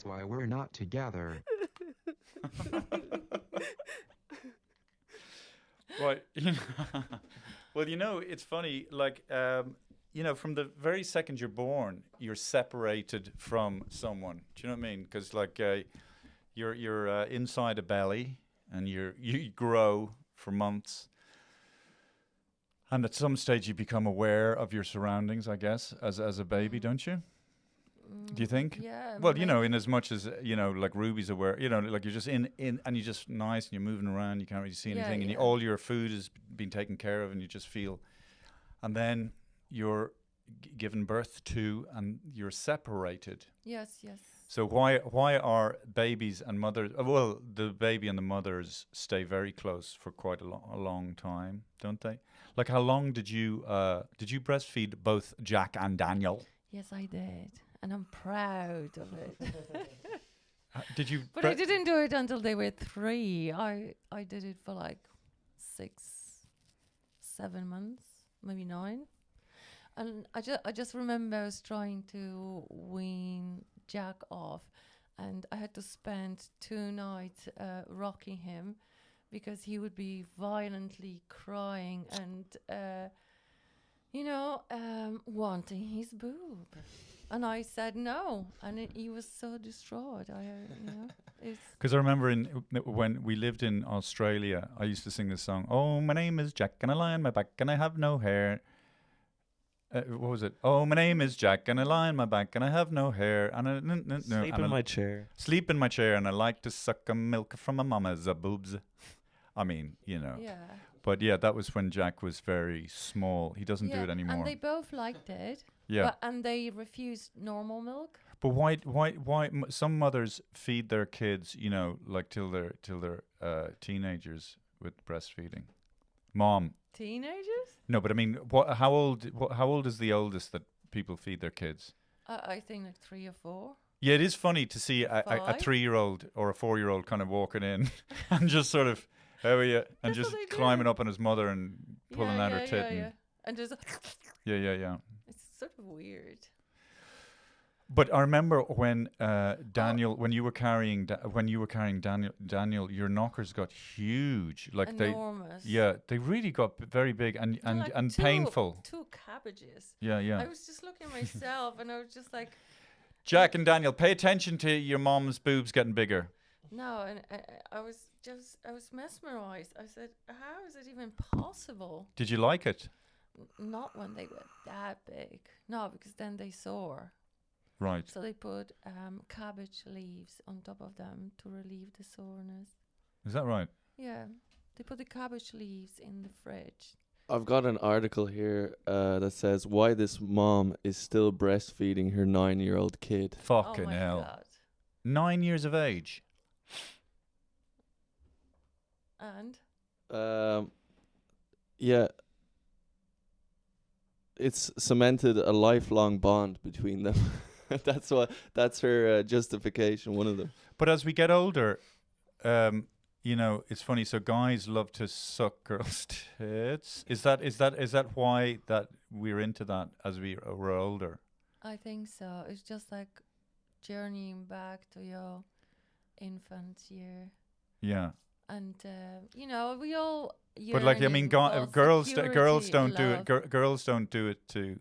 That's why we're not together. Right. Well, it's funny. Like, from the very second you're born, you're separated from someone. Do you know what I mean? Because like, you're inside a belly, and you grow for months, and at some stage you become aware of your surroundings. I guess as a baby, don't you? Do you think? Yeah. Well, in as much as like Ruby's aware, like you're just in, and you're just nice, and you're moving around. You can't really see anything, and all your food has been taken care of, and you just feel. And then you're given birth to, and you're separated. Yes, yes. So why are babies and mothers? Well, the baby and the mothers stay very close for quite a long time, don't they? Like, how long did you breastfeed both Jack and Daniel? Yes, I did, and I'm proud of it. Did you? But I didn't do it until they were 3. I did it for like 6, 7 months, maybe 9. And I just remember I was trying to wean Jack off, and I had to spend 2 nights rocking him because he would be violently crying and wanting his boob. And I said no, and he was so distraught. Because I remember when we lived in Australia, I used to sing this song. Oh, my name is Jack, and I lie on my back, and I have no hair. What was it? Oh, my name is Jack, and I lie on my back, and I have no hair, and I sleep in my chair. Sleep in my chair, and I like to suck a milk from my mama's boobs. I mean, Yeah. But yeah, that was when Jack was very small. He doesn't do it anymore. And they both liked it. Yeah. And they refused normal milk. But why some mothers feed their kids, like till they're teenagers with breastfeeding? Mom. Teenagers? No, but I mean, how old is the oldest that people feed their kids? I think like 3 or 4. Yeah, it is funny to see a 3-year-old or a 4-year-old kind of walking in and just sort of, how are you? And just climbing up on his mother and pulling out her tit. Yeah. And just... Yeah. It's sort of weird. But I remember when Daniel, when you were carrying Daniel, your knockers got huge. Like enormous. They really got very big and like painful. 2 cabbages. Yeah. I was just looking at myself, and I was just like, Jack and Daniel, pay attention to your mom's boobs getting bigger. No, and I was mesmerized. I said, how is it even possible? Did you like it? Not when they were that big. No, because then they soar. Right. So they put cabbage leaves on top of them to relieve the soreness. Is that right? Yeah. They put the cabbage leaves in the fridge. I've got an article here that says why this mom is still breastfeeding her 9-year-old kid. Fucking my hell. God. 9 years of age. And? Yeah. It's cemented a lifelong bond between them. That's her justification, one of them. But as we get older, it's funny. So guys love to suck girls' tits. Is that why that we're into that as we're older? I think so. It's just like journeying back to your infant year. Yeah. And we all. But like, I mean, girls don't do it. love. Girls don't do it to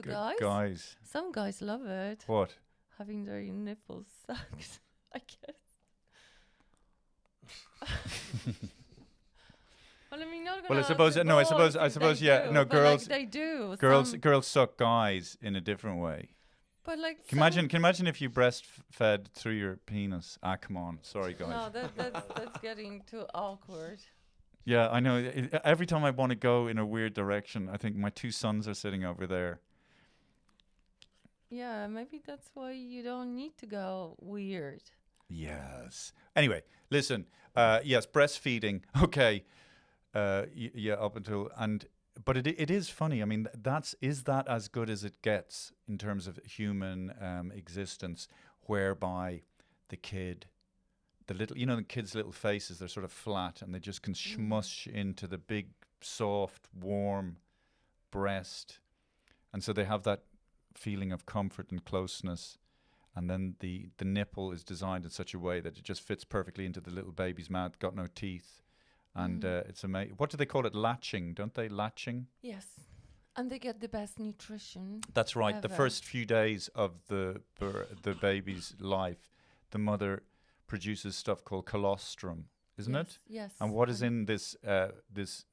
guys. Guys. Some guys love it. What? Having their nipples sucked, I guess. Well, I mean, not gonna. Well, I suppose yeah. Do, No, girls. Like, they do. Girls suck guys in a different way. But like, can you imagine if you breastfed through your penis? Ah, come on. Sorry, guys. No, that's getting too awkward. Yeah, I know. Every time I want to go in a weird direction, I think my 2 sons are sitting over there. Yeah, maybe that's why you don't need to go weird. Yes. Anyway, listen. Yes, breastfeeding. Okay. Yeah, up until but it is funny. I mean, is that as good as it gets in terms of human existence, whereby the kid, the kids' little faces, they're sort of flat and they just can smush into the big, soft, warm breast, and so they have that feeling of comfort and closeness. and then the nipple is designed in such a way that it just fits perfectly into the little baby's mouth, got no teeth. And it's amazing. What do they call it? Latching, don't they? Latching? Yes. And they get the best nutrition. That's right. The Ever. first few days of the baby's life, the mother produces stuff called colostrum, isn't it? Yes. And what is in this this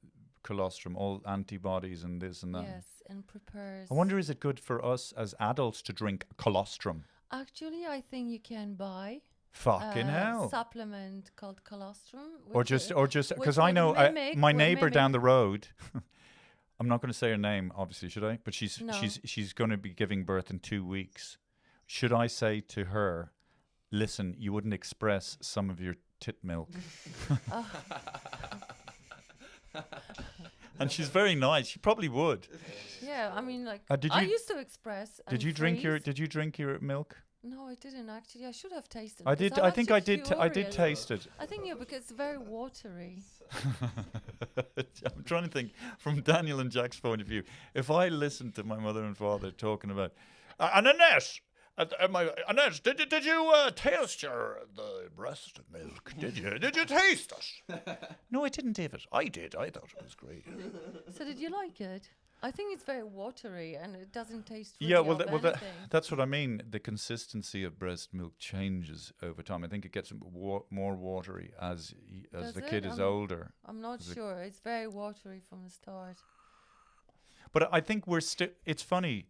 colostrum? All antibodies and this and that. Yes, and prepares. I wonder, is it good for us as adults to drink colostrum? Actually, I think you can buy Fucking hell. supplement called colostrum. Or just because I would know mimic- my would neighbor mimic- down the road. I'm not going to say her name, obviously, should I? But No. she's going to be giving birth in 2 weeks. Should I say to her, listen, you wouldn't express some of your tit milk? And she's very nice. She probably would. Yeah, I mean, like Did I you- used to express. Did and you drink your freeze. Did you drink your milk? No, I didn't actually. I should have tasted. I because did. I'm I think I actually did. I did curious. taste it. I think because it's very watery. I'm trying to think from Daniel and Jack's point of view. If I listened to my mother and father talking about, and Annette, Annette, did you taste the breast milk? Did you taste it? No, I didn't, David. I did. I thought it was great. So did you like it? I think it's very watery and it doesn't taste. Really Yeah, well, of anything. that's what I mean. The consistency of breast milk changes over time. I think it gets more watery as Does the it? kid is I'm- older. I'm not Is it- sure. It's very watery from the start. But I think we're still. It's funny.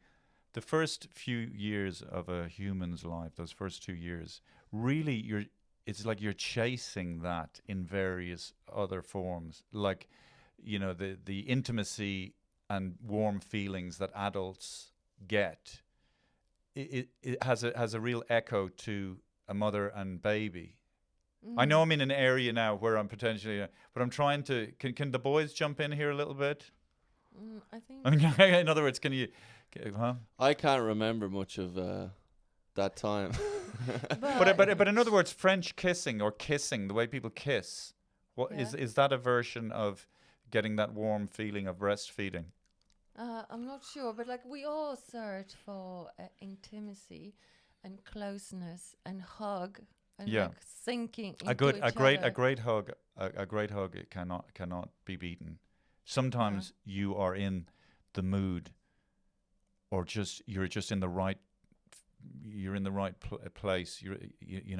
The first few years of a human's life, those first 2 years, really, it's like you're chasing that in various other forms, like, the intimacy and warm feelings that adults get. It has a real echo to a mother and baby. I know I'm in an area now where I'm potentially, but I'm trying to. Can the boys jump in here a little bit? I think. I mean, in other words, can you? Huh? I can't remember much of that time. But in other words, French kissing or kissing, the way people kiss, what Yeah. is that a version of getting that warm feeling of breastfeeding? I'm not sure, but like we all search for intimacy and closeness and hug and Yeah. like sinking into A great each a great hug it cannot be beaten. Sometimes you are in the mood, or you're just in the right place.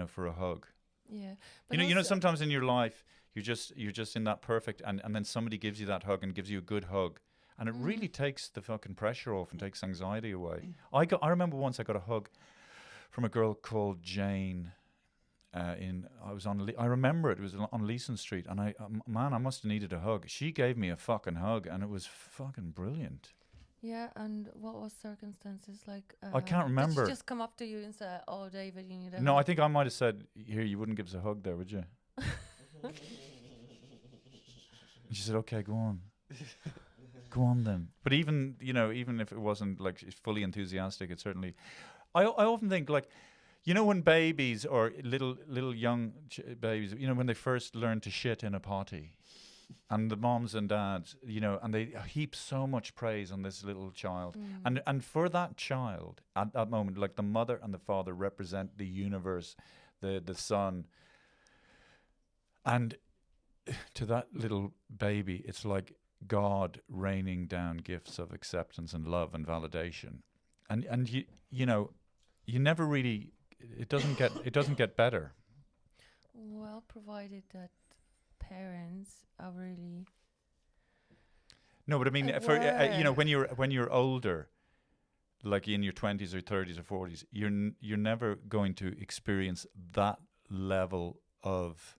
For a hug. Yeah. But Sometimes in your life you're just in that perfect, and then somebody gives you that hug and gives you a good hug, and it really takes the fucking pressure off and takes anxiety away. I remember once I got a hug from a girl called Jane. I remember it was on Leeson Street, and I must have needed a hug. She gave me a fucking hug, and it was fucking brilliant. Yeah, and what was circumstances like? I can't remember. Did she just come up to you and say, "Oh, David, you need a No, I hug"? think I might have said, "Here, you wouldn't give us a hug there, would you?" And she said, "Okay, go on." Go on then. But even if it wasn't like fully enthusiastic, it certainly. I often think like, when babies or little young babies, when they first learn to shit in a potty, and the moms and dads, and they heap so much praise on this little child, and for that child at that moment, like the mother and the father represent the universe, the sun, and to that little baby, it's like God raining down gifts of acceptance and love and validation, and you never really. It doesn't get better. Well, provided that parents are really. No, but I mean, when you're older, like in your 20s or 30s or 40s, you're never going to experience that level of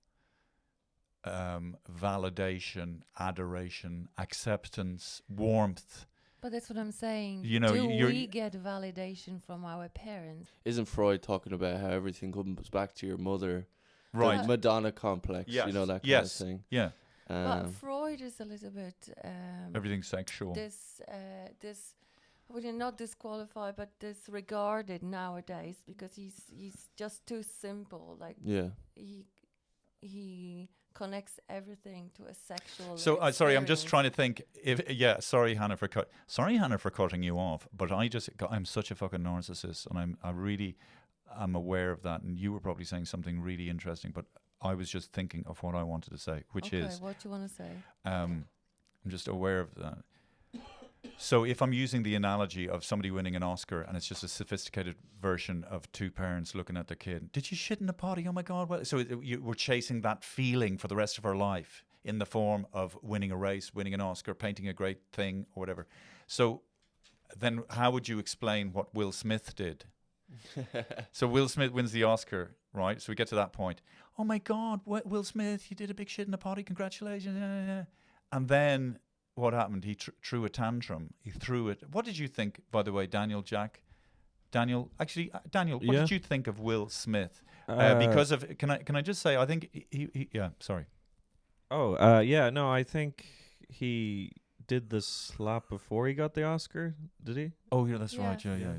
validation, adoration, acceptance, warmth. But that's what I'm saying. Do we get validation from our parents? Isn't Freud talking about how everything comes back to your mother? Right. The Madonna complex, Yes. that kind Yes. of thing. Yeah. But Freud is a little bit Everything's sexual. this well, not disqualified, but disregarded nowadays because he's just too simple. Like Yeah. he connects everything to a sexual. So sorry, I'm just experience. trying to think. Sorry, Hannah, sorry, Hannah, for cutting you off. But I'm such a fucking narcissist, and am aware of that, and you were probably saying something really interesting, but I was just thinking of what I wanted to say, which Okay, is what do you want to say? I'm just aware of that. So if I'm using the analogy of somebody winning an Oscar and it's just a sophisticated version of two parents looking at their kid, did you shit in the potty? Oh my God. Well, so we're chasing that feeling for the rest of our life in the form of winning a race, winning an Oscar, painting a great thing or whatever. So then how would you explain what Will Smith did? So Will Smith wins the Oscar, right? So we get to that point. Oh my God, Will Smith, you did a big shit in the potty. Congratulations. And then what happened? He threw a tantrum. He threw it. What did you think, by the way, Daniel, Daniel, what Yeah. did you think of Will Smith? Because of, can I just say, I think yeah, sorry. Yeah, no, I think he did the slap before he got the Oscar, did he? Oh, yeah, that's Yes. right. Yeah.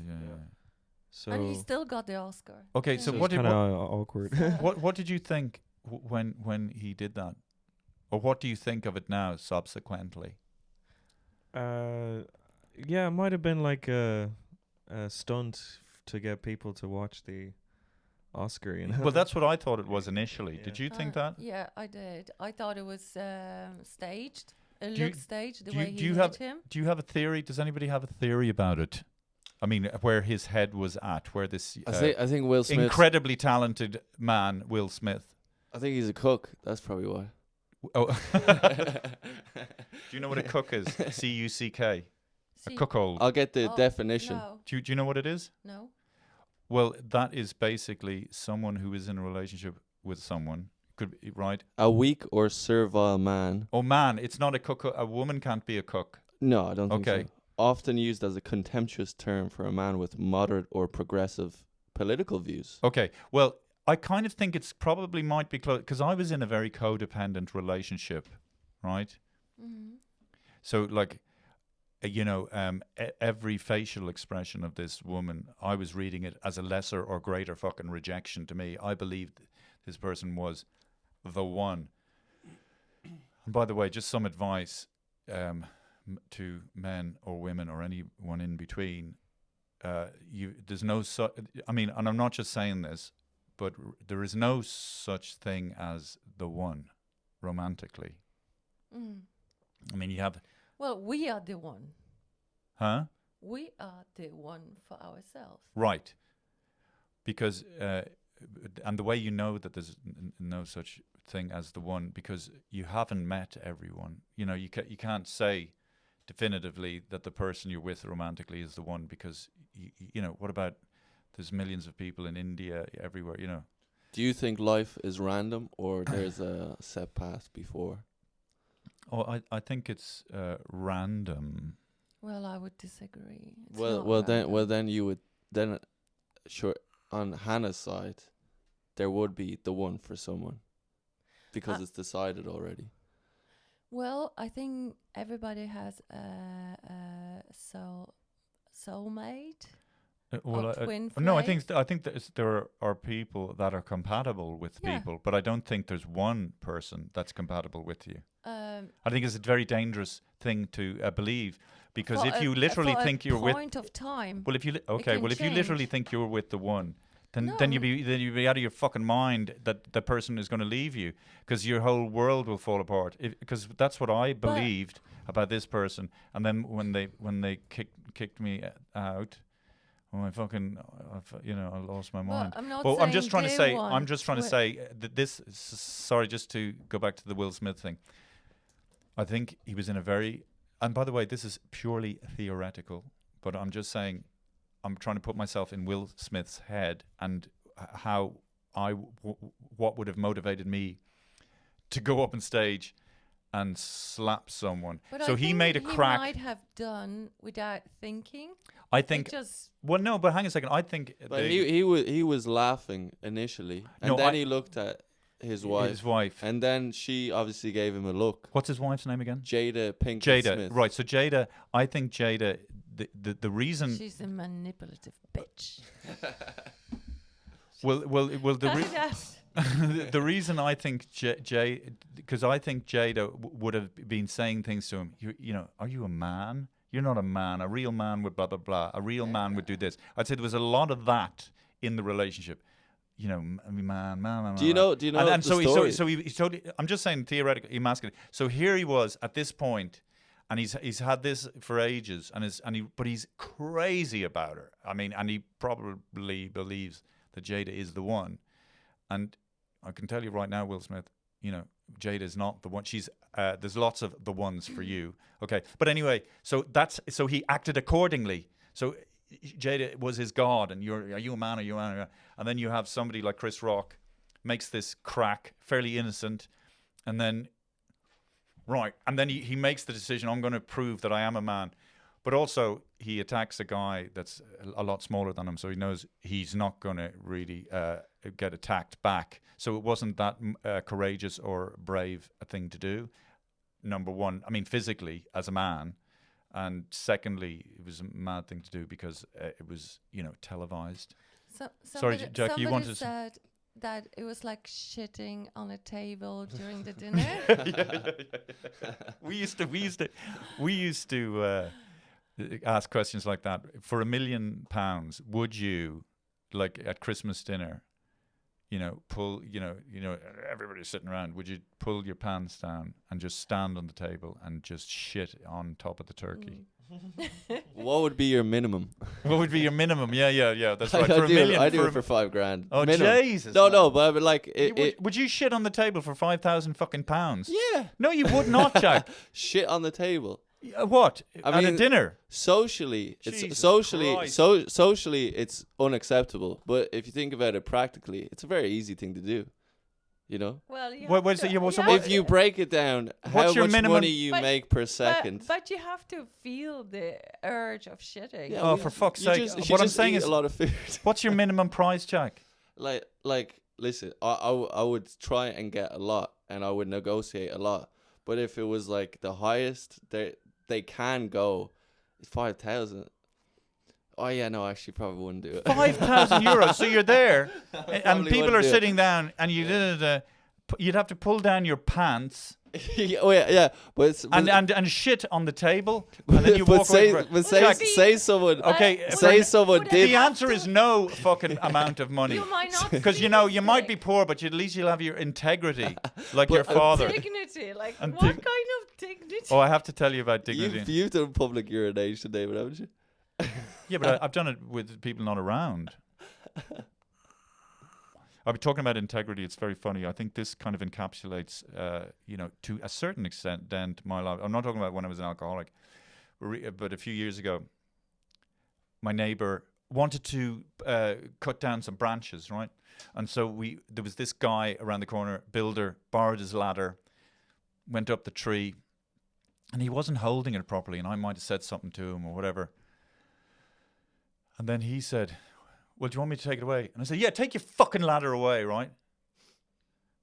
So And he still got the Oscar. Okay, Yeah. so it what was did kind of awkward. what did you think when he did that, or what do you think of it now subsequently? Yeah, it might have been like a stunt to get people to watch the Oscar, you know. Well, that's what I thought it was initially. Yeah. Did you think that? Yeah, I did. I thought it was staged. It Do you- looked staged, the do you- way do he you hit have- him. Do you have a theory? Does anybody have a theory about it? I mean, where his head was at, where this I think Will Smith. incredibly talented man, Will Smith. I think he's a cook. That's probably why. Oh, do you know what a cook is? C-U-C-K. A See- cuckold. I'll get the Oh, definition. No, Do you know what it is? no. Well, that is basically someone who is in a relationship with someone. Could be, right? A weak or servile man. Oh man, it's not a cook. A woman can't be a cook. No, I don't think Okay. so. Often used as a contemptuous term for a man with moderate or progressive political views. Okay. Well, I kind of think it's probably might be close because I was in a very codependent relationship, right? Mm-hmm. So like, every facial expression of this woman, I was reading it as a lesser or greater fucking rejection to me. I believed this person was the one. And by the way, just some advice to men or women or anyone in between. There's no and I'm not just saying this, but there is no such thing as the one romantically. Mm. I mean, you have, Well, we are the one. huh? We are the one for ourselves. Right. Because, and the way you know that there's no such thing as the one, because you haven't met everyone. You know, you can't say definitively that the person you're with romantically is the one, because, what about, there's millions of people in India, everywhere, Do you think life is random or there's a set path before? Oh, I think it's random. Well, I would disagree. It's Well, not random. then you would sure, on Hannah's side, there would be the one for someone because it's decided already. Well, I think everybody has a soulmate. No, twin I flame? think there are people that are compatible with Yeah. people, but I don't think there's one person that's compatible with you. Um, I think it's a very dangerous thing to believe, because for if a- you literally for a think you're with, point of time. well, if you can if you literally change. think you're with the one, then No. you'd be out of your fucking mind that the person is going to leave you, because your whole world will fall apart. Because that's what I believed about this person, and then when they kicked me out. Oh, I lost my mind. I'm not Well, I'm just saying trying to they say. want I'm just trying to twi- say that this. Sorry, just to go back to the Will Smith thing. I think he was in a very. And by the way, this is purely theoretical. But I'm just saying, I'm trying to put myself in Will Smith's head and how what would have motivated me to go up on stage and slap someone. But So I he think made a crack. He might have done without thinking. I It think. just Well, no, but hang on a second. I think But he was laughing initially, and No, then I- he looked at his wife, his wife. and then she obviously gave him a look. What's his wife's name again? Jada Pinkett Jada. Smith. Right. So Jada. I think Jada. The reason. she's a manipulative bitch. Well. Yes. The reason I think because I think Jada would have been saying things to him. Are you a man? You're not a man. A real man would blah blah blah. A real man would do this. I'd say there was a lot of that in the relationship. You know, man. Do you know? And the so story? he's totally. I'm just saying theoretically, emasculated. So here he was at this point, and he's had this for ages, but he's crazy about her. I mean, and he probably believes that Jada is the one. And I can tell you right now, Will Smith, you know, Jada is not the one. She's there's lots of the ones for you. Okay, but anyway, so he acted accordingly. So Jada was his god, and are you a man? Are you a man? And then you have somebody like Chris Rock makes this crack, fairly innocent, and then he makes the decision, I'm going to prove that I am a man. But also he attacks a guy that's a lot smaller than him, so he knows he's not going to really get attacked back. So it wasn't that courageous or brave a thing to do. Number one, I mean, physically as a man. And secondly, it was a mad thing to do because it was, you know, televised. Sorry, Jack, you wanted to said that it was like shitting on a table during the dinner. We used to ask questions like that. For £1 million, would you, like at Christmas dinner, you know, everybody's sitting around, would you pull your pants down and just stand on the table and just shit on top of the turkey? What would be your minimum? What would be your minimum? Yeah. That's right. I For $1 million, I do it for $5,000. Oh, minimum. Jesus! No, but like would you shit on the table for 5,000 fucking pounds? Yeah. No, you would not, Jack. Shit on the table. What? I At mean, a dinner? Socially, Jesus it's socially Christ. socially it's unacceptable. But if you think about it practically, it's a very easy thing to do. You know, Well, you What- have so to- you- you so have what- if you break it down, how What's your much minimum- money you But- make per second. But you have to feel the urge of shitting. Yeah, Oh, we- for fuck's you sake. just- What you I'm just saying eat is, a lot of food. what's your minimum price, Jack? like listen, I would try and get a lot, and I would negotiate a lot. But if it was like the highest, they can go 5,000. Oh yeah, no, actually, probably wouldn't do it. €5,000. So you're there, and Probably people wouldn't are do it. sitting down, and you'd have to pull down your pants Oh yeah, but it's, and shit on the table, and then you but walk say, away. but say, Jack, say someone, okay, say for- someone would did. the answer is no fucking amount of money. You might not Because you know you might be poor, but at least you'll have your integrity, like your But, father. dignity. Like And what dig- kind of dignity? Oh, I have to tell you about dignity. You've done public urination, David, haven't you? Yeah, but I've done it with people not around. I'll be talking about integrity. It's very funny. I think this kind of encapsulates, to a certain extent, my life. I'm not talking about when I was an alcoholic, but a few years ago, my neighbor wanted to cut down some branches, right? And so there was this guy around the corner, builder, borrowed his ladder, went up the tree, and he wasn't holding it properly, and I might have said something to him or whatever. And then he said, well, do you want me to take it away? And I said, yeah, take your fucking ladder away, right?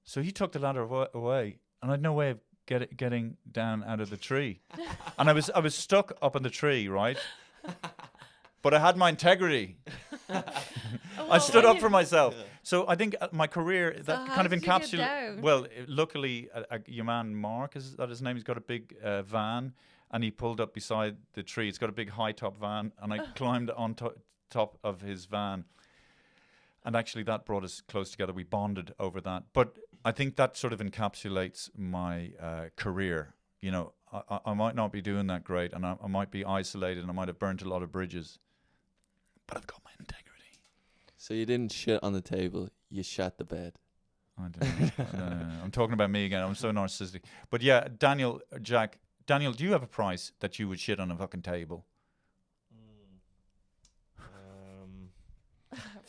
So he took the ladder away, and I had no way of getting down out of the tree. And I was stuck up in the tree, right? But I had my integrity. I stood up for myself. So I think my career, that how kind of did you get encapsulates. down? Well, luckily, your man Mark, is that his name? He's got a big van, and he pulled up beside the tree. It's got a big high top van, and I climbed on top of his van. And actually, that brought us close together. We bonded over that. But I think that sort of encapsulates my career. You know, I might not be doing that great, and I might be isolated, and I might have burnt a lot of bridges. But I've got my integrity. So you didn't shit on the table, you shat the bed. I don't know. I'm talking about me again. I'm so narcissistic. But yeah, Daniel, do you have a price that you would shit on a fucking table?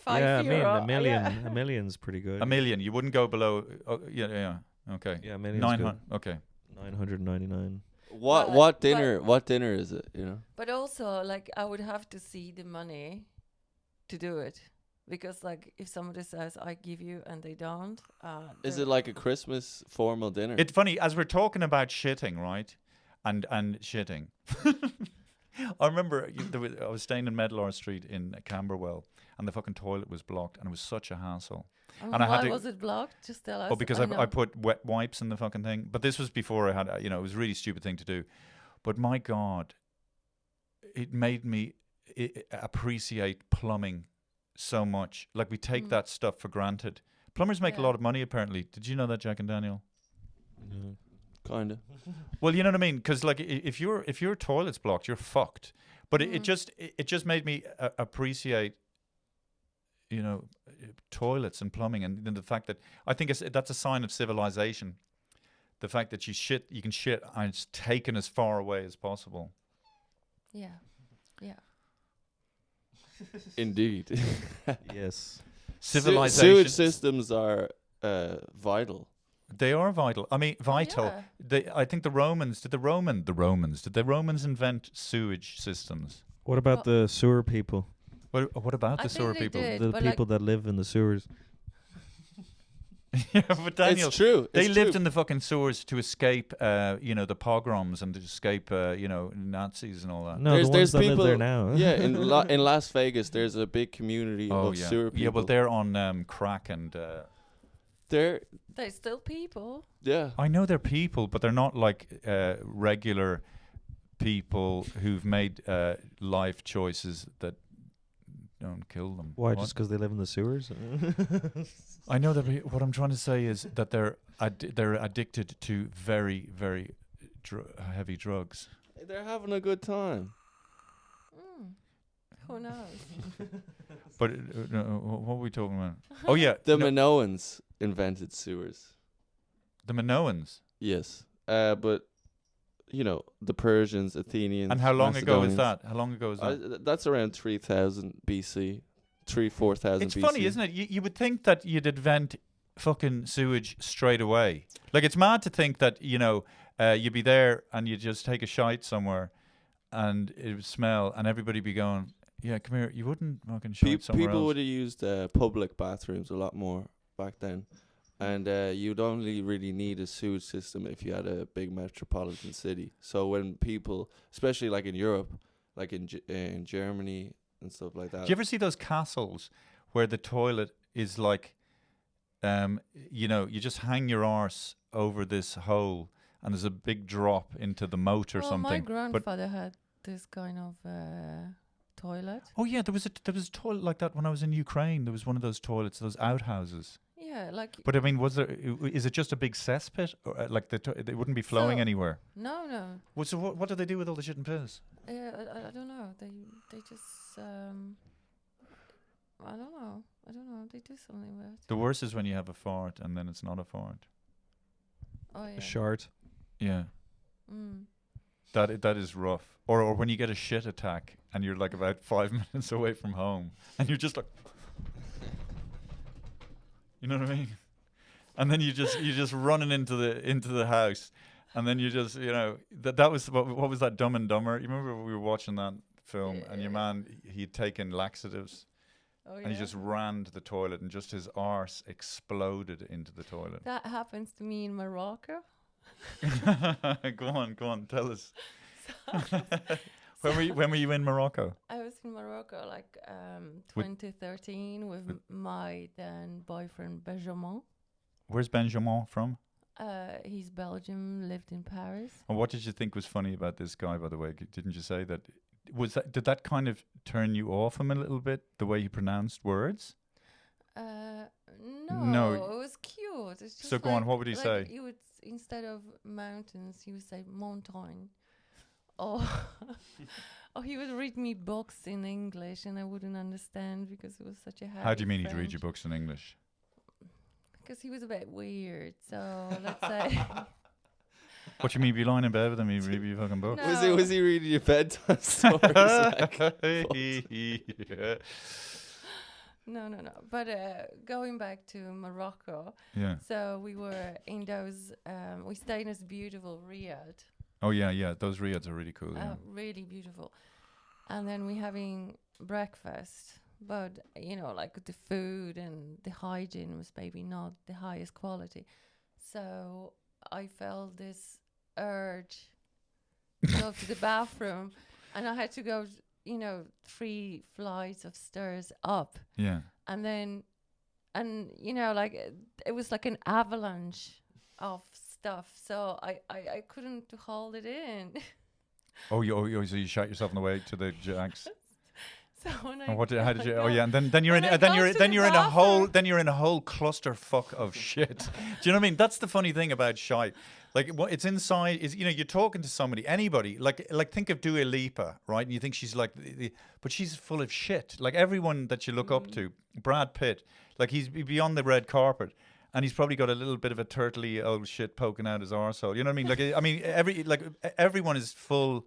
Yeah, I mean, €5. a million. A million's pretty good. $1 million. You wouldn't go below. Yeah. Okay. Yeah, a million's 900. good. Okay. 999. Well, What dinner is it, you know? But also, like, I would have to see the money to do it. Because, like, if somebody says, I give you, and they don't. Is it like a Christmas formal dinner? It's funny, as we're talking about shitting, right? And shitting. I remember I was staying in Medlar Street in Camberwell, and the fucking toilet was blocked, and it was such a hassle. Oh, and I had why to- was it blocked? Just tell us. Oh, because I I know. put wet wipes in the fucking thing. But this was before I had, it was a really stupid thing to do. But my God, it made me appreciate plumbing so much. Like we take Mm. that stuff for granted. Plumbers make a Yeah. lot of money, apparently. Did you know that, Jack and Daniel? Yeah. Kinda. Well, you know what I mean, because like if your toilet's blocked, you're fucked. But it just made me appreciate, you know, toilets and plumbing, and then the fact that I think that's a sign of civilization. The fact that you can shit, and it's taken as far away as possible. Yeah. Yeah. Indeed. Yes. Civilization. Sewage systems are vital. They are vital. I mean, vital. Yeah. I think the Romans did the Romans invent sewage systems? What about Well- the sewer people? What about I the think sewer they people? did. The but people that live in the sewers. Yeah, but Daniel, It's true. they it's lived true. in the fucking sewers to escape, you know, the pogroms and to escape, you know, Nazis and all that. No, the ones that live there now. Yeah, in Las Vegas, there's a big community of yeah. sewer people. Yeah, well, they're on crack and. They're They're still people. yeah. I know they're people, but they're not like regular people who've made life choices that don't kill them. Why? What? Just because they live in the sewers? I know that. What I'm trying to say is that they're addicted to very, very heavy drugs. They're having a good time. Mm. Who knows? But what were we talking about? Oh yeah, The no, Minoans invented sewers. the Minoans. Yes. But you know, the Persians, Athenians. And how long ago is Macedonians. that? How long ago is that? That's around 3000 BC. 4,000 It's BC. funny, isn't it? You would think that you'd invent fucking sewage straight away. Like it's mad to think that, you know, you'd be there and you'd just take a shite somewhere and it would smell and everybody be going, yeah, come here. You wouldn't fucking shite somewhere People else. would have used public bathrooms a lot more back then. And you'd only really need a sewage system if you had a big metropolitan city. So when people, especially like in Europe, like in Germany and stuff like that. Do you ever see those castles where the toilet is like, you know, you just hang your arse over this hole and there's a big drop into the moat or well, something. my grandfather had this kind of toilet. Oh yeah, there was a toilet like that when I was in Ukraine. There was one of those toilets, those outhouses. Yeah, like But I mean, is it just a big cesspit, or like it wouldn't be flowing So- anyway? no. Well, so what do they do with all the shit and piss? I don't know. They just I don't know. They do something with it. The worst is when you have a fart and then it's not a fart. Oh yeah. A shart. Yeah, Mm. that is rough. Or when you get a shit attack and you're like about 5 minutes away from home and you're just like, you know what I mean? And then you just running into the house, and then you just, you know, that was what was that Dumb and Dumber? You remember we were watching that film and your man, he'd taken laxatives Oh and he just ran to the toilet and just his arse exploded into the toilet. That happens to me in Morocco. Go on, tell us. When were you in Morocco? I was in Morocco like With- 2013 with my then boyfriend Benjamin. Where's Benjamin from? He's Belgium, lived in Paris. And what did you think was funny about this guy, by the way? Didn't you say that? Did that kind of turn you off him a little bit, the way he pronounced words? No, it was cute. It's just So go on, what would he like say? He would, instead of mountains, he would say montagne. Or or he would read me books in English and I wouldn't understand because it was such a heavy How do you mean he'd read French. your books in English? Because he was a bit weird. So let's say What do you mean, be lying in bed with him? He'd read your fucking book? No. Was he reading your bedtime stories? Like, Yeah. no. But going back to Morocco, Yeah. so we were in those. We stayed in this beautiful Riyadh. Oh yeah. Those Riyadhs are really cool. Yeah. Really beautiful. And then we having breakfast, but you know, like the food and the hygiene was maybe not the highest quality. So I felt this urge to go to the bathroom, and I had to go, you know, 3 flights of stairs up, Yeah. and then, and you know, like it was like an avalanche of stuff. So I couldn't hold it in. Oh, so you shot yourself in the way to the jacks. So when And how did you? Oh go- yeah, and then you're in, when I then go you're to then the you're in a whole bathroom- then you're in a whole clusterfuck of shit. Do you know what I mean? That's the funny thing about shite. Like what it's inside is, you know, you're talking to somebody, anybody. Like think of Dua Lipa, right? And you think she's like, but she's full of shit. Like everyone that you look up to, Brad Pitt, like he's beyond the red carpet. And he's probably got a little bit of a turtley old shit poking out his arsehole. You know what I mean? Like, I mean, everyone is full,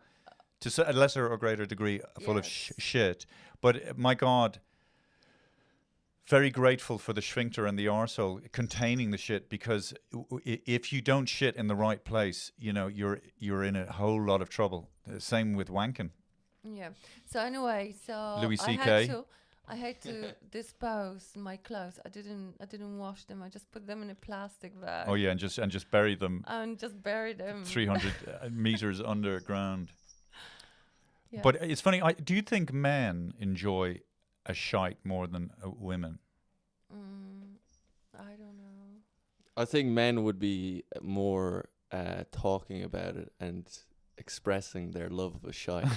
to a lesser or greater degree, full of Yes. shit. But my God, very grateful for the sphincter and the arsehole containing the shit, because if you don't shit in the right place, you know, you're in a whole lot of trouble. Same with wanking. Yeah. So anyway, so Louis I CK. had to dispose my clothes. I didn't wash them. I just put them in a plastic bag. Oh yeah, and just bury them And just bury them. 300 meters underground. Yeah. But it's funny. Do you think men enjoy a shite more than women? I don't know. I think men would be more talking about it and expressing their love of a shite.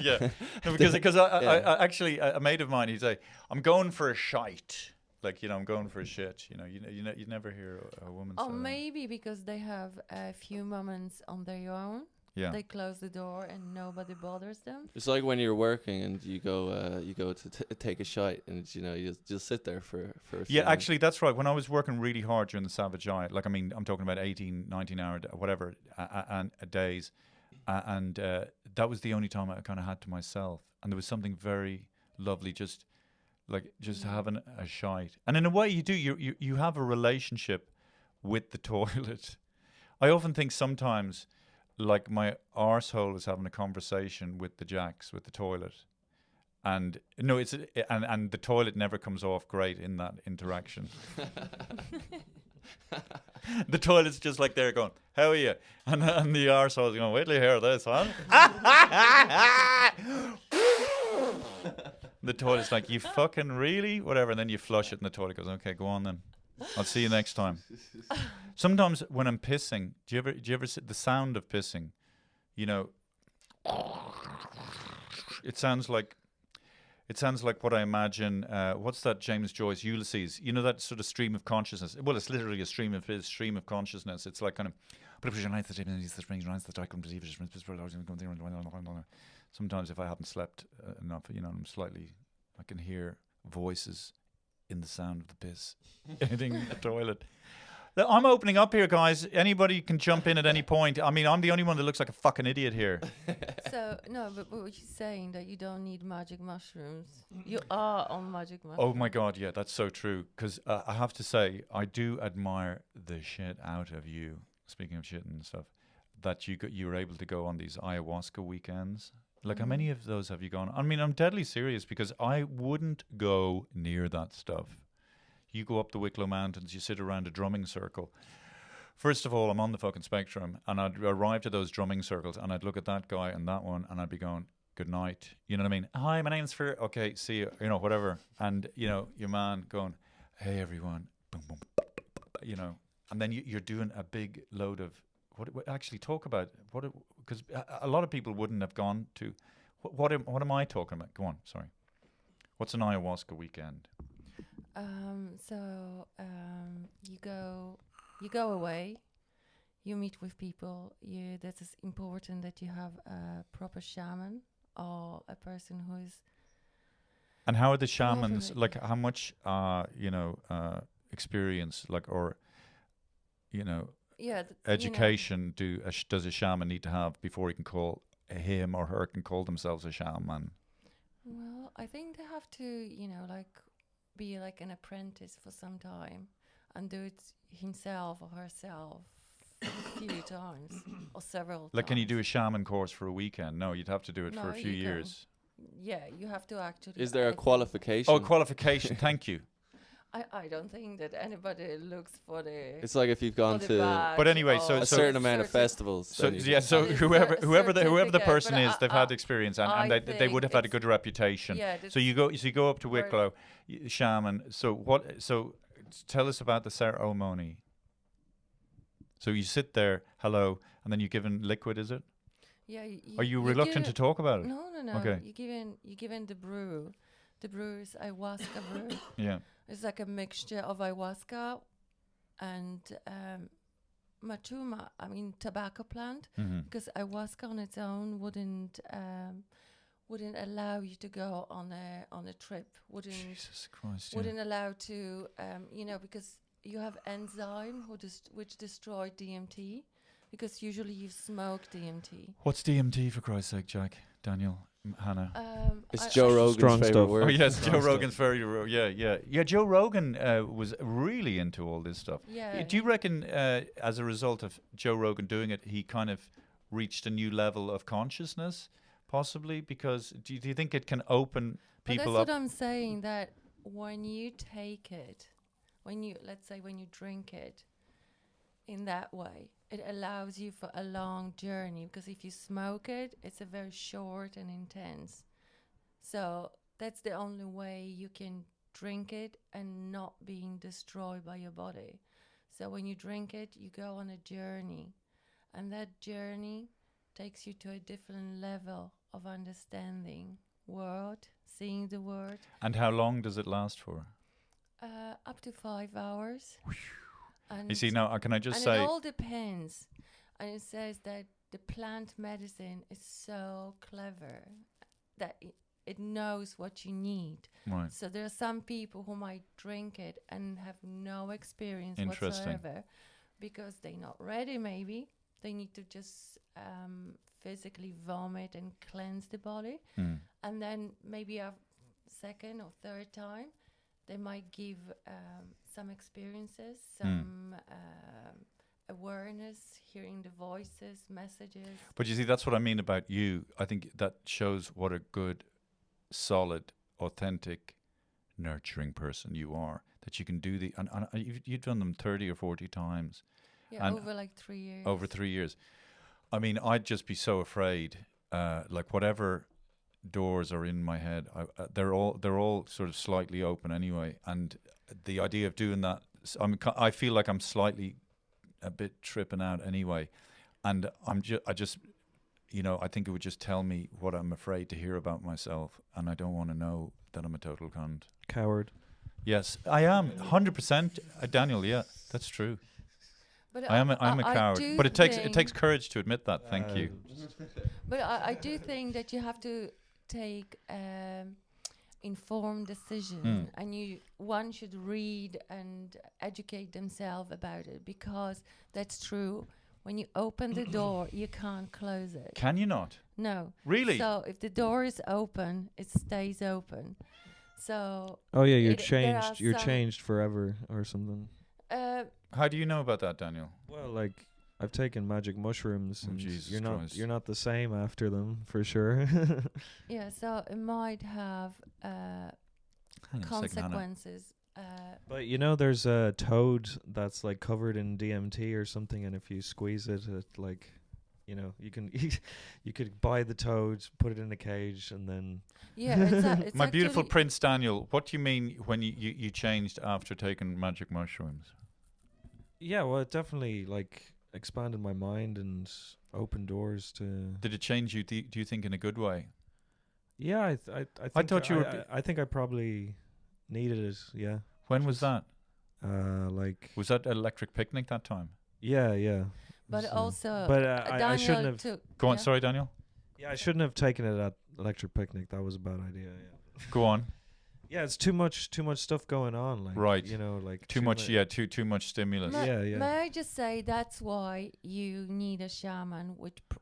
Yeah, no, because I Yeah. actually a mate of mine, he'd say, "I'm going for a shite." Like, you know, I'm going for a shit. You know, you never hear a woman Or say that. maybe because they have a few moments on their own. Yeah. They close the door and nobody bothers them. It's like when you're working and you go to take a shite, and you know you just sit there for a few Yeah, minutes. actually, that's right. When I was working really hard during the Savage Eye, like, I mean, I'm talking about 18, 19 hour, whatever, and days. And that was the only time I kind of had to myself. And there was something very lovely, just having a shite. And in a way, you do. You have a relationship with the toilet. I often think sometimes, like, my arsehole is having a conversation with the jacks, with the toilet. And no, and the toilet never comes off great in that interaction. The toilet's just like there going, "How are you?" And the arsehole's going, "Wait till you hear this, huh?" The toilet's like, "You fucking really?" Whatever. And then you flush it and the toilet goes, "Okay, go on then. I'll see you next time." Sometimes when I'm pissing, do you ever sit the sound of pissing? You know, it sounds like what I imagine. What's that James Joyce Ulysses? You know, that sort of stream of consciousness. Well, it's literally a stream of consciousness. It's like kind of. Sometimes if I haven't slept enough, you know, I can hear voices in the sound of the piss hitting the toilet. I'm opening up here, guys. Anybody can jump in at any point. I mean, I'm the only one that looks like a fucking idiot here. So no, but what you're saying that you don't need magic mushrooms. You are on magic mushrooms. Oh my God, yeah, that's so true. Because I have to say, I do admire the shit out of you. Speaking of shit and stuff, that you were able to go on these ayahuasca weekends. Like, how many of those have you gone? I mean, I'm deadly serious, because I wouldn't go near that stuff. You go up the Wicklow Mountains, you sit around a drumming circle. First of all, I'm on the fucking spectrum, and I'd arrive to those drumming circles, and I'd look at that guy and that one, and I'd be going, "Good night." You know what I mean? "Hi, my name's Fer." "Okay, see you." You know, whatever. And, you know, your man going, "Hey, everyone." Boom, boom, you know. And then you're doing a big load of, what actually talk about, because a lot of people wouldn't have gone to, what am I talking about? Go on, sorry. What's an ayahuasca weekend? You go away, you meet with people. That is important that you have a proper shaman or a person who is. And how are the shamans, Lovely. like, how much, experience, like, or, you know, education does a shaman need to have before he can call him or her can call themselves a shaman? Well, I think they have to, you know, like, be like an apprentice for some time and do it himself or herself a few times or several Like, times. can you do a shaman course for a weekend? No, you'd have to do it for No, a few you can. years. Yeah, you have to actually. Is there I a think- qualification? Oh, qualification. Thank you. I don't think that anybody looks for the. It's like if you've gone for the to badge But anyway, or so- a certain amount of certi- festivals. So then you yeah, can- so And it's whoever a the person certificate, is, but they've had experience, and I they would have had a think good reputation. Yeah. So you go up to where- Wicklow, shaman. So tell us about the ceremony. So you sit there, hello, and then you're given liquid, is it? Yeah. Are you give reluctant to it- talk about it? No, no, no. Okay. You give in the brew. The brew is ayahuasca brew. Yeah. It's like a mixture of ayahuasca and matuma. I mean tobacco plant. Mm-hmm. Because ayahuasca on its own wouldn't allow you to go on a trip. Jesus Christ. Yeah. Wouldn't allow to because you have enzyme which destroy DMT. Because usually you smoke DMT. What's DMT for Christ's sake, Jack? Daniel, Hannah. It's Joe Rogan's Strong favorite stuff. word. Oh yes, Strong Joe stuff. Rogan's yeah. Joe Rogan was really into all this stuff. Yeah. Do you reckon, as a result of Joe Rogan doing it, he kind of reached a new level of consciousness, possibly? Because do you think it can open But people that's up? what I'm saying. That when you take it, let's say when you drink it, in that way, it allows you for a long journey. Because if you smoke it, it's a very short and intense. So that's the only way you can drink it and not being destroyed by your body. So when you drink it, you go on a journey, and that journey takes you to a different level of understanding world, seeing the world. And how long does it last for? Up to 5 hours. And You see, now, can I just and say... it all depends. And it says that the plant medicine is so clever that it knows what you need. Right. So there are some people who might drink it and have no experience Interesting. whatsoever because they're not ready. Maybe they need to just physically vomit and cleanse the body, Mm. and then maybe a second or third time they might give some experiences, some awareness, hearing the voices, messages. But you see, that's what I mean about you. I think that shows what a good, solid, authentic, nurturing person you are. That you can do and you've done them 30 or 40 times. Yeah, And over like 3 years. over 3 years. I mean, I'd just be so afraid. Like whatever doors are in my head, they're all sort of slightly open anyway. And the idea of doing that, I feel like I'm slightly a bit tripping out anyway. And I just, I think it would just tell me what I'm afraid to hear about myself, and I don't want to know that I'm a total cunt. Coward. Yes, I am 100%, Daniel. Yeah, that's true. But I'm a coward, do but it takes think- courage to admit that. Thank you. But I do think that you have to take informed decision, and one should read and educate themselves about it, because that's true. When you open the door, you can't close it. Can you not? No. Really? So if the door is open, it stays open. So Oh yeah, you're there are changed. You're some- changed forever or something. How do you know about that, Daniel? Well, like I've taken magic mushrooms, Oh, and Jesus you're Christ. not the same after them for sure. yeah, so it might have Hang on a second, Hannah. consequences. But there's a toad that's like covered in DMT or something, and if you squeeze it, like, you can you could buy the toad, put it in a cage, and then Yeah, it's My beautiful actually- Prince Daniel, what do you mean when you changed after taking magic mushrooms? yeah, well, it definitely like expanded my mind and opened doors to. Did it change you, do you think, in a good way? Yeah, I think thought you were I think I probably needed it. Yeah, When was that? like Was that Electric Picnic that time? yeah. But So- also, but I shouldn't Daniel have. took. Go on, yeah. sorry, Daniel. Yeah, I shouldn't have taken it at Electric Picnic. That was a bad idea. Yeah. Go on. Yeah, it's too much stuff going on. Like, Right. like Too much, too much stimulus. May, Yeah. May I just say that's why you need a shaman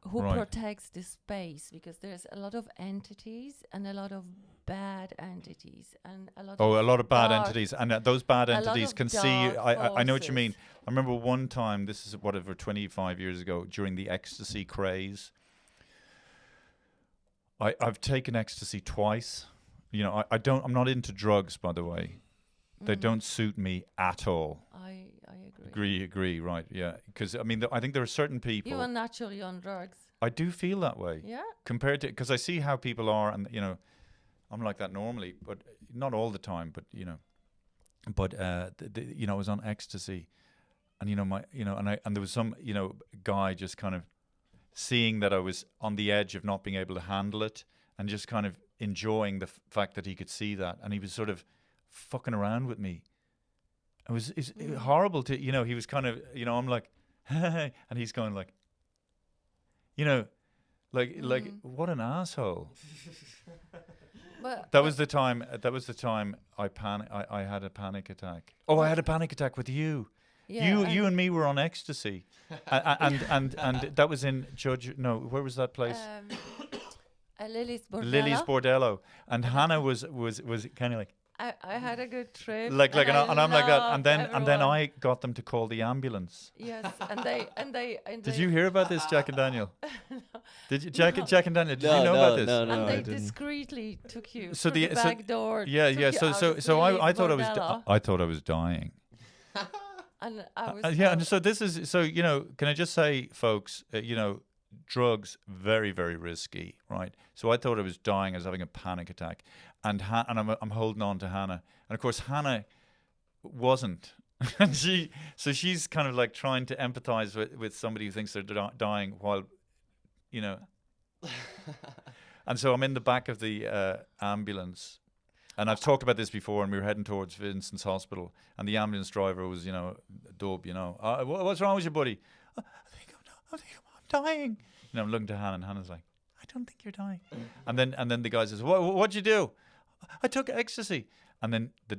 who Right. protects the space, because there's a lot of entities and a lot of bad entities and a lot. Oh, a lot of bad dark- entities, and those bad a lot entities of can see. dark I know what you mean. forces. I remember one time. This is whatever 25 years ago, during the ecstasy craze. I've taken ecstasy twice. I'm not into drugs, by the way. They don't suit me at all. I agree. Agree. Right? Yeah. Because I mean, I think there are certain people. You are naturally on drugs. I do feel that way. Yeah. Compared to, because I see how people are, and I'm like that normally, but not all the time. But I was on ecstasy, and and there was some guy just kind of, seeing that I was on the edge of not being able to handle it, and just kind of enjoying the fact that he could see that, and he was sort of fucking around with me. It's horrible to, you know, he was kind of, you know, I'm like, and he's going like, you know, like what an asshole. But That was the time I had a panic attack. Oh, I had a panic attack with you. yeah, You and me were on ecstasy, and that was in where was that place? Lily's Bordello. Lily's Bordello, and Hannah was kind of like I had a good trip. and I'm like that, and then everyone. I got them to call the ambulance. Yes, and they. Did you hear about this, Jack and Daniel? Did you, Jack and Daniel? Did you know about this? No, And I they didn't. discreetly took you So through the- the so- back door. Yeah, took yeah. you out of So I Lily's thought Bordello, I thought I was dying. and I was Yeah, and so this is so, you know, can I just say, folks, you know, drugs very, very risky, right? So I thought I was dying. I was having a panic attack, and I'm holding on to Hannah, and of course Hannah wasn't, and she's kind of like trying to empathize with somebody who thinks they're dying while, you know, and so I'm in the back of the ambulance. And I've talked about this before, and we were heading towards Vincent's Hospital, and the ambulance driver was, you know, a dub, you know. What's wrong with you, buddy? I think I'm dying. You know, I'm looking to Hannah, and Hannah's like, I don't think you're dying. And then the guy says, what'd you do? I took ecstasy. And then the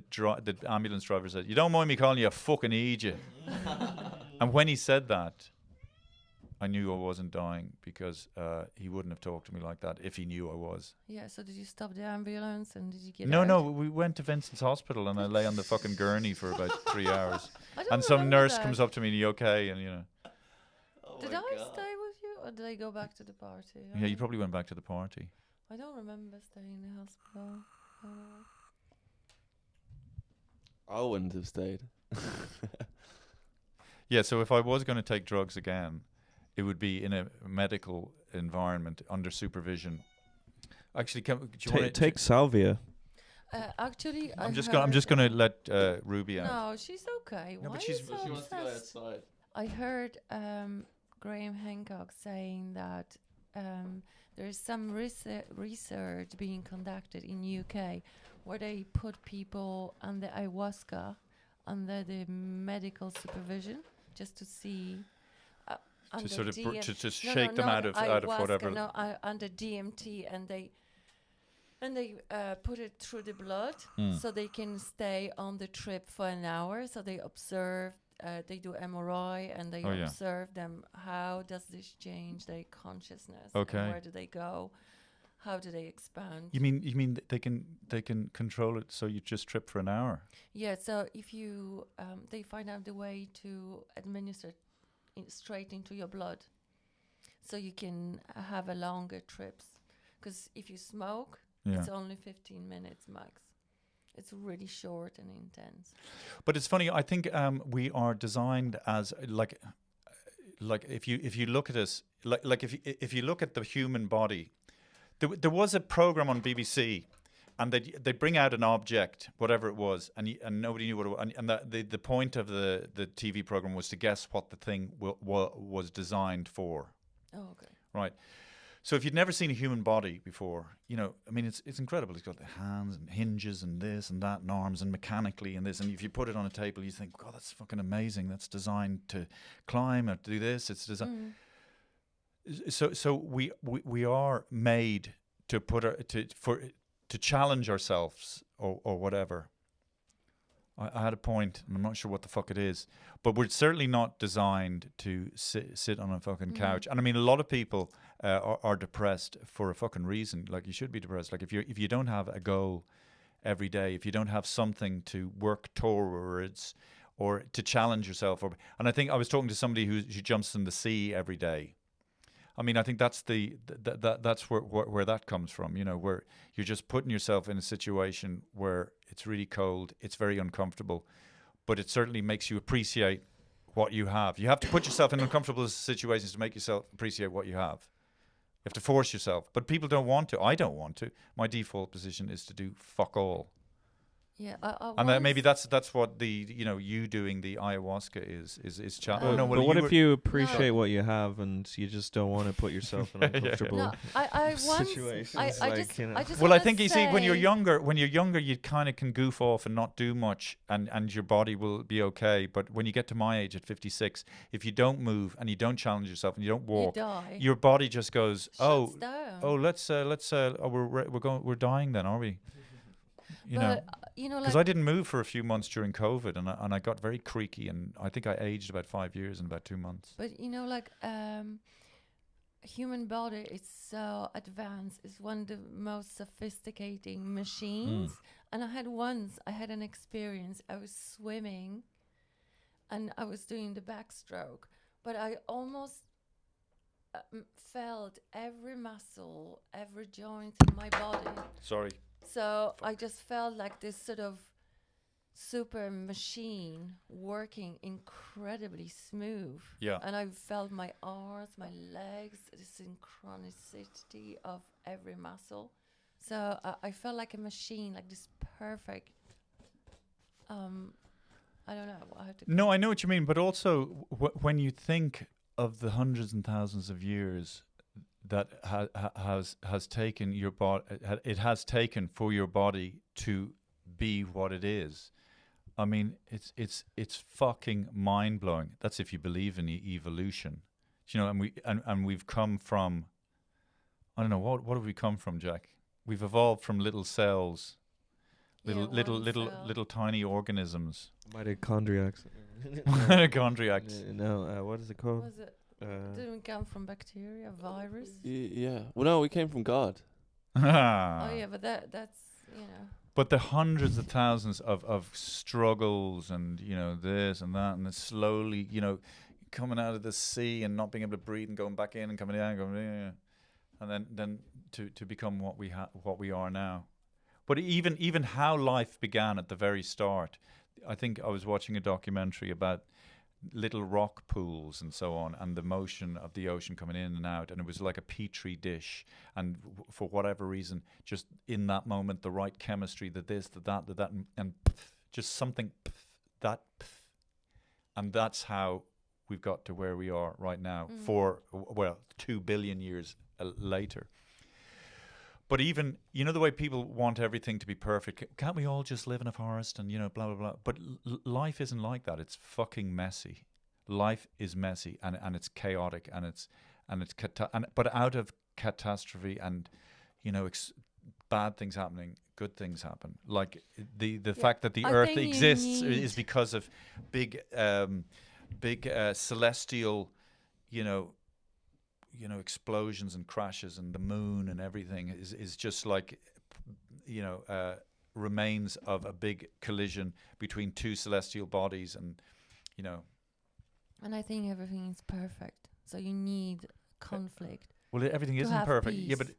ambulance driver said, you don't mind me calling you a fucking idiot. And when he said that, I knew I wasn't dying, because he wouldn't have talked to me like that if he knew I was. Yeah. So did you stop the ambulance and did you get No, out? no, we went to Vincent's Hospital, and I lay on the fucking gurney for about 3 hours. I don't And some remember nurse that. comes up to me, and you okay? And, you know, Did I stay with you, or did I go back to the party? yeah, you probably went back to the party. I don't remember staying in the hospital. I wouldn't have stayed. Yeah, so if I was going to take drugs again, it would be in a medical environment under supervision. Actually, do you want to Take salvia. Actually, I'm just going to let Ruby out. No, she's okay. No, Why but are you she's- so She wants to go obsessed? outside. I heard Graham Hancock saying that there is some research being conducted in UK where they put people under ayahuasca under the medical supervision just to see To sort of DM to no, shake them not out of ayahuasca, whatever. No, under DMT, and they put it through the blood Mm. so they can stay on the trip for an hour. So they observe, they do MRI, and they Oh, yeah. observe them. How does this change their consciousness? Okay. And where do they go? How do they expand? You mean they can control it so you just trip for an hour? Yeah. So if you they find out the way to administer straight into your blood, so you can have a longer trips. Because if you smoke, Yeah. it's only 15 minutes max. It's really short and intense. But it's funny. I think we are designed as like if you look at us like if you look at the human body, there was a program on BBC, and they bring out an object, whatever it was, and nobody knew what it was, and the point of the TV program was to guess what the thing was designed for. Oh, okay. Right. So if you'd never seen a human body before, you know, I mean, it's incredible. It's got the hands and hinges and this and that and arms and mechanically and this. And if you put it on a table, you think, God, that's fucking amazing. That's designed to climb or do this. It's designed. So we are made to to challenge ourselves or whatever. I had a point, and I'm not sure what the fuck it is, but we're certainly not designed to sit on a fucking couch. And I mean, a lot of people are depressed for a fucking reason. Like, you should be depressed. Like, if you don't have a goal every day, if you don't have something to work towards or to challenge yourself, and I think I was talking to somebody who jumps in the sea every day. I mean, I think that's that's where that comes from, you know, where you're just putting yourself in a situation where it's really cold, it's very uncomfortable, but it certainly makes you appreciate what you have. You have to put yourself in uncomfortable situations to make yourself appreciate what you have. You have to force yourself, but people don't want to. I don't want to. My default position is to do fuck all. Yeah, And maybe once- that's what the you doing the ayahuasca is But- oh, no, But well, what you if were- you appreciate what you have and you just don't want to put yourself in Yeah, yeah. uncomfortable No, I once situations? I like, just you know. I just Well, I wanna think you see when you're say- younger, you kind of can goof off and not do much, and your body will be okay. But when you get to my age at 56, if you don't move and you don't challenge yourself and you don't you walk, die. your body just goes, Shuts down. we're dying then, are we? You know, but you know, because like I didn't move for a few months during COVID, and I got very creaky, and I think I aged about 5 years in about 2 months. but you know, like human body is so advanced. It's one of the most sophisticated machines. And I had an experience. I was swimming, and I was doing the backstroke, but I almost felt every muscle, every joint in my body. Sorry. So I just felt like this sort of super machine working incredibly smooth. Yeah. And I felt my arms, my legs, the synchronicity of every muscle. So I felt like a machine, like this perfect. I don't know how to. No, I know what you mean, but also when you think of the hundreds and thousands of years that has taken your body, it has taken for your body to be what it is. I mean, it's fucking mind blowing. That's if you believe in evolution, you know. And we've come from, I don't know what have we come from, Jack? We've evolved from little cells, little tiny organisms. Mitochondriacs. Mitochondriacs. No, what is it called? Was it? Didn't we come from bacteria, virus? Yeah. Well, no, we came from God. Oh yeah, but that's you know. But the hundreds of thousands of struggles and, you know, this and that, and then slowly, you know, coming out of the sea and not being able to breathe and going back in and coming down, and then to become what we are now. But even how life began at the very start. I think I was watching a documentary about little rock pools and so on, and the motion of the ocean coming in and out, and it was like a petri dish, and for whatever reason, just in that moment, the right chemistry, the this, the that, and just something that, and that's how we've got to where we are right now. For 2 billion years later. But even, you know, the way people want everything to be perfect, can't we all just live in a forest and, you know, blah, blah, blah. But life isn't like that. It's fucking messy. Life is messy, and it's chaotic, but out of catastrophe and, you know, bad things happening, good things happen. Like the fact that the Earth exists is because of big celestial, you know, explosions and crashes, and the moon and everything is just like, you know, remains of a big collision between two celestial bodies, and, you know. And I think everything is perfect, so you need conflict. Well, everything to isn't have perfect. peace. Yeah, but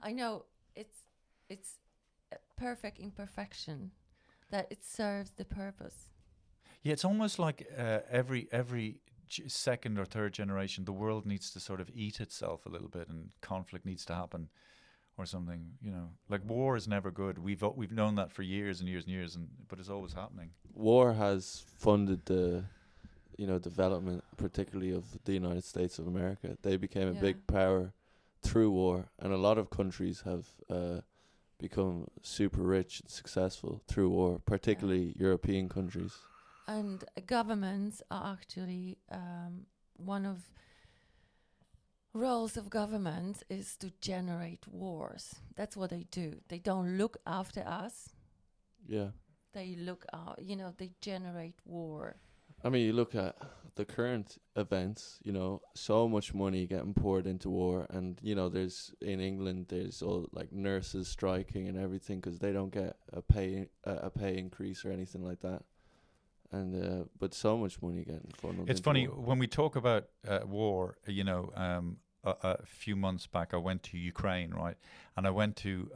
I know it's a perfect imperfection that it serves the purpose. yeah, it's almost like every second or third generation, the world needs to sort of eat itself a little bit, and conflict needs to happen, or something. You know, like war is never good. We've known that for years and years and years, but it's always happening. War has funded the, you know, development, particularly of the United States of America. They became a big power through war, and a lot of countries have become super rich and successful through war, particularly European countries. And governments are actually one of roles of government is to generate wars. That's what they do. They don't look after us. Yeah. They look out, you know, they generate war. I mean, you look at the current events, you know, so much money getting poured into war, and, you know, in England there's all like nurses striking and everything because they don't get a pay increase or anything like that. And but so much money getting funneled. It's into funny war. when we talk about war. You know, a few months back, I went to Ukraine, right? And I went to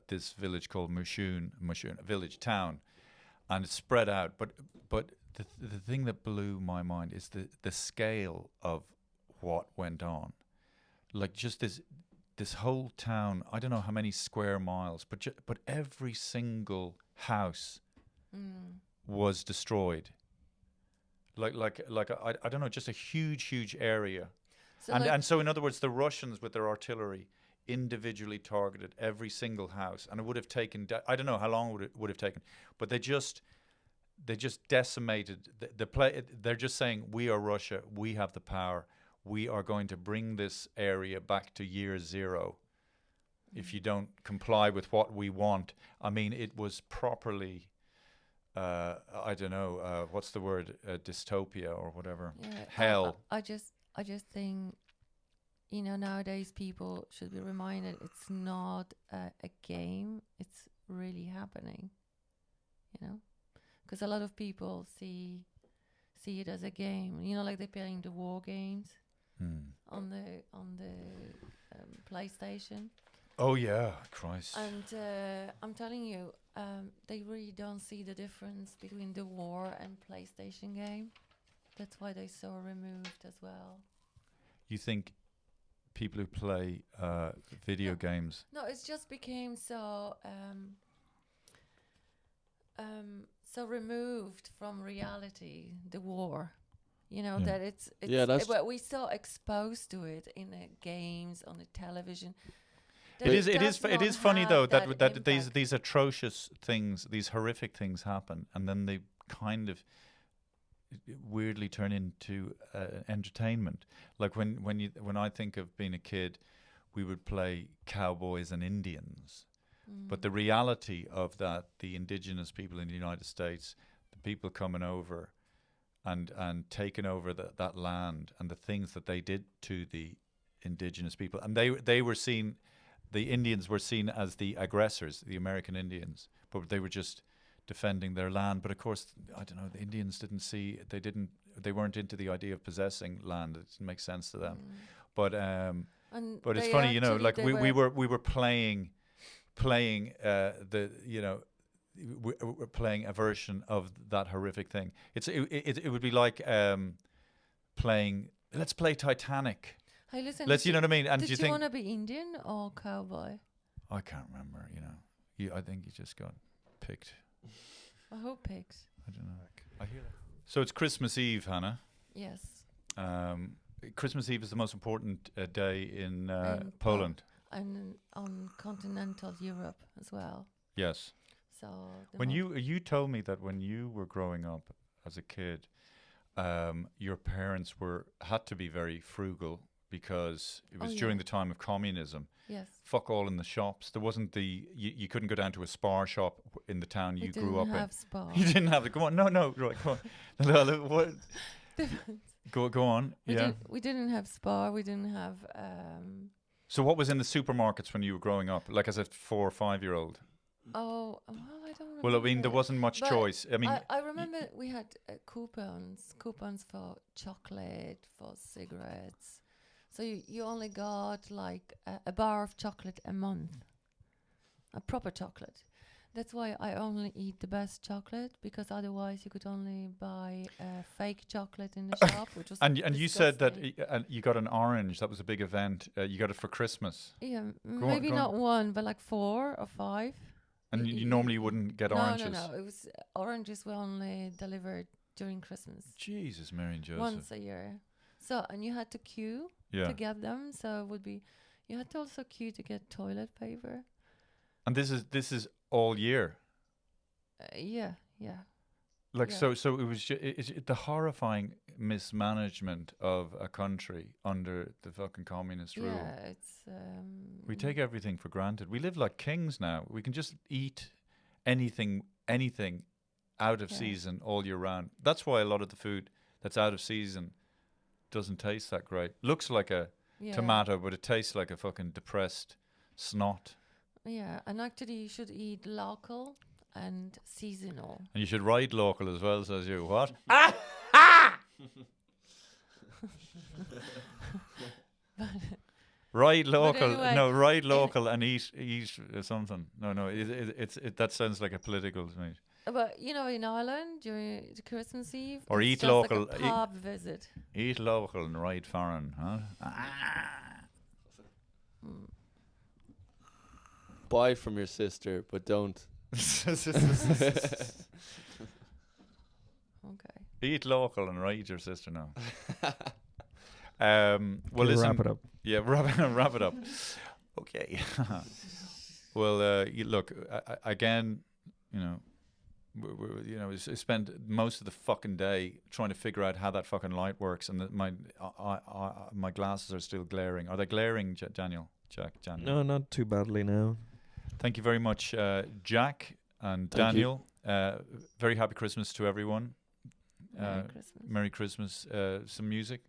this village called Mushun, village town, and it's spread out. But the thing that blew my mind is the scale of what went on. Like just this whole town. I don't know how many square miles, but every single house was destroyed. I don't know, just a huge area. So And so in other words, the Russians with their artillery individually targeted every single house, and it would have taken I don't know how long it would have taken, but they just decimated the play. They're just saying, we are Russia, we have the power, we are going to bring this area back to year zero if you don't comply with what we want. I mean, it was properly I don't know, what's the word, dystopia or whatever. Hell. I just think, you know, nowadays people should be reminded it's not a game, it's really happening, you know, because a lot of people see it as a game, you know, like they're playing the war games on the PlayStation. Oh yeah, Christ. And I'm telling you, they really don't see the difference between the war and PlayStation game. That's why they're so removed as well. You think people who play video games? No, it's just became so so removed from reality. The war, you know, that it's we're so exposed to it in the games, on the television. It is funny though that these atrocious things, these horrific things happen, and then they kind of weirdly turn into entertainment. Like when I think of being a kid, we would play cowboys and Indians, but the reality of that, the indigenous people in the United States, the people coming over and taking over that land, and the things that they did to the indigenous people, and they were seen. The Indians were seen as the aggressors, the American Indians, but they were just defending their land. But of course, I don't know, the Indians they weren't into the idea of possessing land. It didn't make sense to them. But it's funny, you know, like we were playing we're playing a version of that horrific thing. It would be like playing, let's play Titanic. Hey, listen. You know what I mean? And did do you you think want to be Indian or cowboy? I can't remember. You know, I think you just got picked. I hope pigs. I don't know. I hear that. So it's Christmas Eve, Hannah. Yes. Christmas Eve is the most important day in Poland. And on continental Europe as well. Yes. So when you told me that when you were growing up as a kid, your parents had to be very frugal, because it was during the time of communism. Yes. Fuck all in the shops. There wasn't you couldn't go down to a Spar shop in the town you grew up in. We didn't have Spar. You didn't have it. Go on. No, right, go on. What? Go on. We didn't have Spar. We didn't have... So what was in the supermarkets when you were growing up, like as a 4 or 5 year old? Oh, well, I don't remember. Well, I mean, there wasn't much choice. I mean, I remember we had coupons for chocolate, for cigarettes. So you only got like a bar of chocolate a month, a proper chocolate. That's why I only eat the best chocolate, because otherwise you could only buy fake chocolate in the shop, which was and you said that disgusting. you got an orange. That was a big event. You got it for Christmas. Yeah, Go maybe on. Not one, but like 4 or 5. And you normally wouldn't get oranges. No. It was oranges were only delivered during Christmas. Jesus, Mary and Joseph. Once a year. So, and you had to queue to get them. So it would be, you had to also queue to get toilet paper. And this is all year. Yeah. Like so it was the horrifying mismanagement of a country under the fucking communist rule. Yeah, it's we take everything for granted. We live like kings now. We can just eat anything out of season all year round. That's why a lot of the food that's out of season doesn't taste that great. Looks like a tomato, but it tastes like a fucking depressed snot. Yeah, and actually you should eat local and seasonal. And you should ride local as well, says you. What? Ride local. anyway, No, ride local and eat something. No, it that sounds like a political to me. But you know, in Ireland during the Christmas Eve, Or it's eat just local. like a pub visit. Eat local and ride foreign, huh? Buy from your sister, but don't Okay. Eat local and write your sister now. Well, Okay, listen. wrap it up. Yeah, wrap it up. Okay. Well, look again. You know, I spent most of the fucking day trying to figure out how that fucking light works, and that my glasses are still glaring. Are they glaring, Daniel? Jack, Daniel. No, not too badly now. Thank you very much, Jack and Thank you. Daniel. Very happy Christmas to everyone. Merry Christmas. Merry Christmas. Some music.